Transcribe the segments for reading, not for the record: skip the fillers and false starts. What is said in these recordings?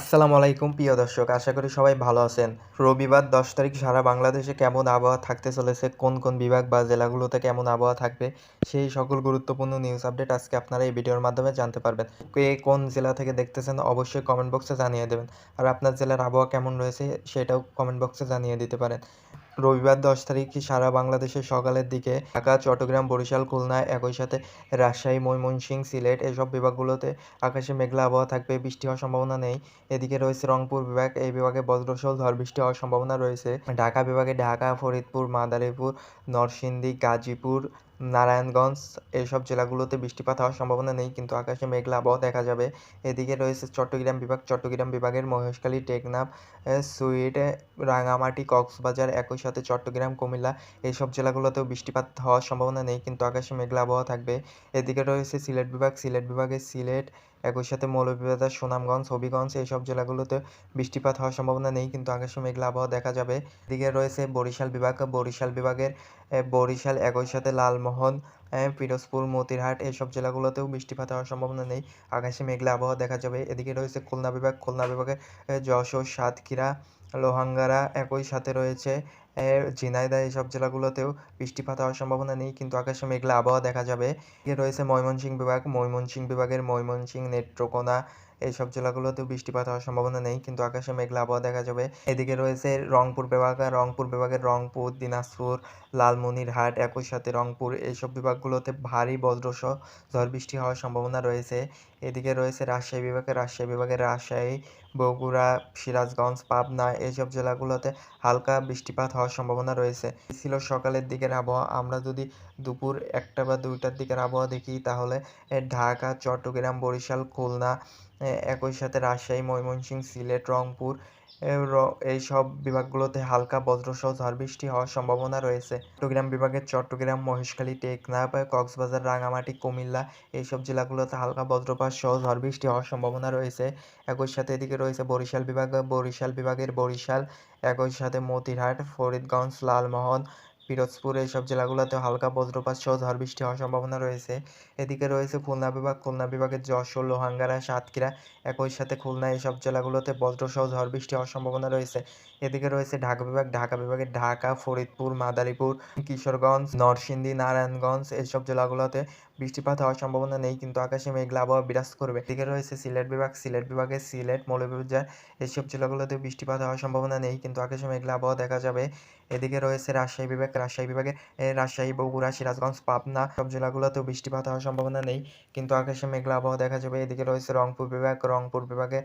আসসালামু আলাইকুম প্রিয় দর্শক, আশা করি সবাই ভালো আছেন। রবিবার 10 তারিখ সারা বাংলাদেশে কেমন আবহাওয়া থাকতে চলেছে, কোন কোন বিভাগ বা জেলাগুলোতে কেমন আবহাওয়া থাকবে, সেই সকল গুরুত্বপূর্ণ নিউজ আপডেট আজকে আপনারা এই ভিডিওর মাধ্যমে জানতে পারবেন। কে কোন জেলা থেকে দেখতেছেন অবশ্যই কমেন্ট বক্সে জানিয়ে দেবেন। আর আপনার জেলার আবহাওয়া কেমন রয়েছে সেটাও কমেন্ট বক্সে জানিয়ে দিতে পারেন। রবিবার 10 তারিখ সারা বাংলাদেশে সকালের দিকে ঢাকা, চট্টগ্রাম, বরিশাল, খুলনা, একই সাথে রাজশাহী, ময়মনসিংহ, সিলেট এসব বিভাগগুলোতে আকাশে মেঘলা আবহাওয়া থাকবে, বৃষ্টি হওয়ার সম্ভাবনা নেই। এদিকে রয়েছে রংপুর বিভাগ, এই বিভাগে বজ্রসহ ঝড় বৃষ্টি হওয়ার সম্ভাবনা রয়েছে। ঢাকা বিভাগে ঢাকা, ফরিদপুর, মাদারীপুর, নরসিংদী, গাজীপুর, নারায়ণগঞ্জ এইসব জেলাগুলোতে বৃষ্টিপাত হওয়ার সম্ভাবনা নেই, কিন্তু আকাশে মেঘলা আবহাওয়া দেখা যাবে। এদিকে রয়েছে চট্টগ্রাম বিভাগ, চট্টগ্রাম বিভাগের মহেশখালী, টেকনাফ, সুইট, রাঙামাটি, কক্সবাজার একই সাথে চট্টগ্রাম, কুমিল্লা এইসব জেলাগুলোতেও বৃষ্টিপাত হওয়ার সম্ভাবনা নেই, কিন্তু আকাশে মেঘলা আবহাওয়া থাকবে। এদিকে রয়েছে সিলেট বিভাগ, সিলেট বিভাগে সিলেট একই সাথে মৌলভীবাজার, সুনামগঞ্জ, হবিগঞ্জ এইসব জেলাগুলোতে বৃষ্টিপাত হওয়ার সম্ভাবনা নেই, কিন্তু আকাশে মেঘলা আবহাওয়া দেখা যাবে। এদিকে রয়েছে বরিশাল বিভাগ, বরিশাল বিভাগের বরিশাল একই সাথে লালমোহন, পিরোজপুর, মতিরহাট এইসব জেলাগুলোতেও বৃষ্টিপাত হওয়ার সম্ভাবনা নেই, আকাশে মেঘলা আবহাওয়া দেখা যাবে। এদিকে রয়েছে খুলনা বিভাগ, খুলনা বিভাগে যশোর, সাতক্ষীরা, লোহাঙ্গাড়া একই সাথে রয়েছে ঝিনাইদহ এইসব জেলাগুলোতেও বৃষ্টিপাত হওয়ার সম্ভাবনা নেই, কিন্তু আকাশে মেঘলা আবহাওয়া দেখা যাবে। এদিকে রয়েছে ময়মনসিংহ বিভাগ, ময়মনসিংহ বিভাগের ময়মনসিংহ, নেত্রকোনা এইসব জেলাগুলোতেও বৃষ্টিপাত হওয়ার সম্ভাবনা নেই, কিন্তু আকাশে মেঘলা আবহাওয়া দেখা যাবে। এদিকে রয়েছে রংপুর বিভাগ, রংপুর বিভাগের রংপুর, দিনাজপুর, লালমনিরহাট একই সাথে রংপুর এইসব বিভাগগুলোতে ভারী বজ্রসহ ঝড় বৃষ্টি হওয়ার সম্ভাবনা রয়েছে। এদিকে রয়েছে রাজশাহী বিভাগে, রাজশাহী বিভাগের রাজশাহী, বগুড়া, সিরাজগঞ্জ, পাবনা এইসব জেলাগুলোতে হালকা বৃষ্টিপাত হওয়ার সম্ভাবনা রয়েছে। এই ছিল সকালের দিকের আবহাওয়া। আমরা যদি দুপুর 1টা বা 2টার দিকের আবহাওয়া দেখি তাহলে ঢাকা, চট্টগ্রাম, বরিশাল, খুলনা একই সাথে রাজশাহী, ময়মনসিংহ, সিলেট, রংপুর এইসব বিভাগগুলোতে হালকা বজ্রসহ ঝড় বৃষ্টি হওয়ার সম্ভাবনা রয়েছে। চট্টগ্রাম বিভাগের চট্টগ্রাম, মহেশখালী, টেকনাফ, কক্সবাজার, রাঙামাটি, কুমিল্লা এইসব জেলাগুলোতে হালকা বজ্রপাত সহ ঝড় বৃষ্টি হওয়ার সম্ভাবনা রয়েছে। একই সাথে এদিকে রয়েছে বরিশাল বিভাগ, বরিশাল বিভাগের বরিশাল একই সাথে মতিরহাট, ফরিদগঞ্জ, লালমোহন, পিরোজপুর এইসব জেলাগুলোতে হালকা বজ্রপাত সহ ঝড় বৃষ্টি হওয়ার সম্ভাবনা রয়েছে। এদিকে রয়েছে খুলনা বিভাগ, খুলনা বিভাগের যশোর, লোহাঙ্গাড়া, সাতক্ষীরা একই সাথে খুলনা এইসব জেলাগুলোতে বজ্রসহ ঝড় বৃষ্টি হওয়ার সম্ভাবনা রয়েছে। এদিকে রয়েছে ঢাকা বিভাগ, ঢাকা বিভাগের ঢাকা, ফরিদপুর, মাদারীপুর, কিশোরগঞ্জ, নরসিংদী, নারায়ণগঞ্জ এইসব জেলাগুলোতে বৃষ্টিপাত হওয়ার সম্ভাবনা নেই, কিন্তু আকাশে মেঘলা আবহাওয়া বিরাজ করবে। এদিকে রয়েছে সিলেট বিভাগ, সিলেট বিভাগের সিলেট, মৌলভীবাজার এইসব জেলাগুলোতে বৃষ্টিপাত হওয়ার সম্ভাবনা নেই, কিন্তু আকাশে মেঘলা আবহাওয়া দেখা যাবে। এদিকে রয়েছে রাজশাহী বিভাগ, রাজশাহী বিভাগে রাজশাহী, বগুড়া, সিরাজগঞ্জ, পাবনা সব জেলাগুলোতেও বৃষ্টিপাত হওয়ার সম্ভাবনা নেই, কিন্তু আকাশে মেঘলা আবহাওয়া দেখা যাবে। এদিকে রয়েছে রংপুর বিভাগ, রংপুর বিভাগে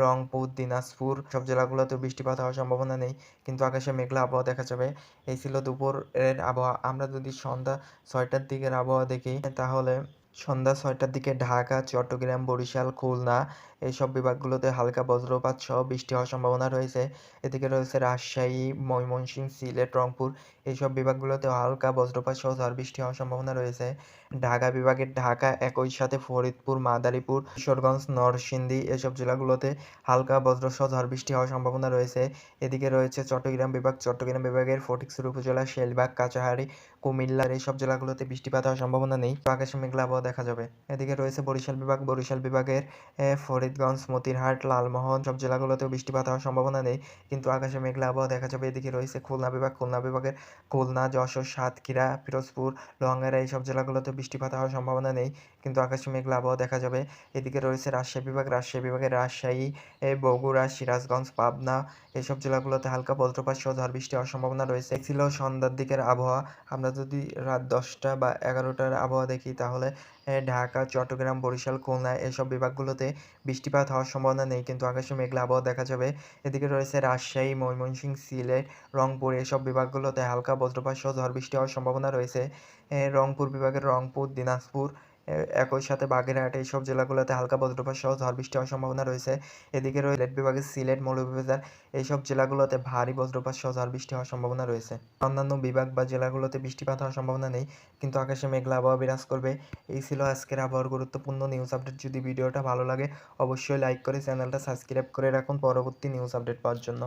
রংপুর, দিনাজপুর সব জেলাগুলোতেও বৃষ্টিপাত হওয়ার সম্ভাবনা নেই, কিন্তু আকাশে মেঘলা আবহাওয়া দেখা যাবে। এই ছিল দুপুরের আবহাওয়া। আমরা যদি সন্ধ্যা 6টার দিকের আবহাওয়া দেখি তাহলে সন্ধ্যা 6টার দিকে ঢাকা, চট্টগ্রাম, বরিশাল, খুলনা এইসব বিভাগগুলোতে হালকা বজ্রপাত সহ বৃষ্টি হওয়ার সম্ভাবনা রয়েছে। এদিকে রয়েছে রাজশাহী, ময়মনসিংহ, সিলেট, রংপুর এইসব বিভাগগুলোতে হালকা বজ্রপাত সহ ঝড় বৃষ্টি হওয়ার সম্ভাবনা রয়েছে। ঢাকা বিভাগের ঢাকা একই সাথে ফরিদপুর, মাদারীপুর, কিশোরগঞ্জ, নরসিংদী এসব জেলাগুলোতে হালকা বজ্রসহ ঝড় বৃষ্টি হওয়ার সম্ভাবনা রয়েছে। এদিকে রয়েছে চট্টগ্রাম বিভাগ, চট্টগ্রাম বিভাগের ফটিকছড়ি উপজেলা, শেলবাগ, কাঁচাহারি, কুমিল্লার এইসব জেলাগুলোতে বৃষ্টিপাত হওয়ার সম্ভাবনা নেই, আকাশে মেঘলা আবহাওয়া দেখা যাবে। এদিকে রয়েছে বরিশাল বিভাগ, বরিশাল বিভাগের ফরিদগঞ্জ, মতিরহাট, লালমোহন সব জেলাগুলোতেও বৃষ্টিপাত হওয়ার সম্ভাবনা নেই, কিন্তু আকাশে মেঘলা আবহাওয়া দেখা যাবে। এদিকে রয়েছে খুলনা বিভাগ, খুলনা বিভাগের খুলনা, যশোর, সাতক্ষীরা, পিরোজপুর, লোহাঙ্গাড়া এইসব জেলাগুলোতে বৃষ্টিপাত হওয়ার সম্ভাবনা নেই, কিন্তু আকাশে মেঘলা আবহাওয়া দেখা যাবে। এদিকে রয়েছে রাজশাহী বিভাগ, রাজশাহী বিভাগের রাজশাহী, বগুড়া, সিরাজগঞ্জ, পাবনা এইসব জেলাগুলোতে হালকা বজ্রপাত সহ ঝড় বৃষ্টি হওয়ার সম্ভাবনা রয়েছে। ছিল সন্ধ্যার দিকের আবহাওয়া। আমরা যদি রাত 10টা বা 11টার আবহাওয়া দেখি তাহলে ঢাকা, চট্টগ্রাম, বরিশাল, খুলনা এসব বিভাগগুলোতে বৃষ্টিপাত হওয়ার সম্ভাবনা নেই, কিন্তু আকাশে মেঘলা আবহাওয়া দেখা যাবে। এদিকে রয়েছে রাজশাহী, ময়মনসিংহ, সিলেট, রংপুর এসব বিভাগগুলোতে হালকা বজ্রপাত সহ ঝড় বৃষ্টি হওয়ার সম্ভাবনা রয়েছে। রংপুর বিভাগের রংপুর, দিনাজপুর একই সাথে বাগেরহাট এইসব জেলাগুলোতে হালকা বজ্রপাত সহ ঝড় বৃষ্টি হওয়ার সম্ভাবনা রয়েছে। এদিকে রয়েছে সিলেট বিভাগের সিলেট, মৌলভীবাজার এইসব জেলাগুলোতে ভারী বজ্রপাত সহ ঝড় বৃষ্টি হওয়ার সম্ভাবনা রয়েছে। অন্যান্য বিভাগ বা জেলাগুলোতে বৃষ্টিপাত হওয়ার সম্ভাবনা নেই, কিন্তু আকাশে মেঘলা আবহাওয়া বিরাজ করবে। এই ছিল আজকের আবহাওয়ার গুরুত্বপূর্ণ নিউজ আপডেট। যদি ভিডিওটা ভালো লাগে অবশ্যই লাইক করে চ্যানেলটা সাবস্ক্রাইব করে রাখুন পরবর্তী নিউজ আপডেট পাওয়ার জন্য।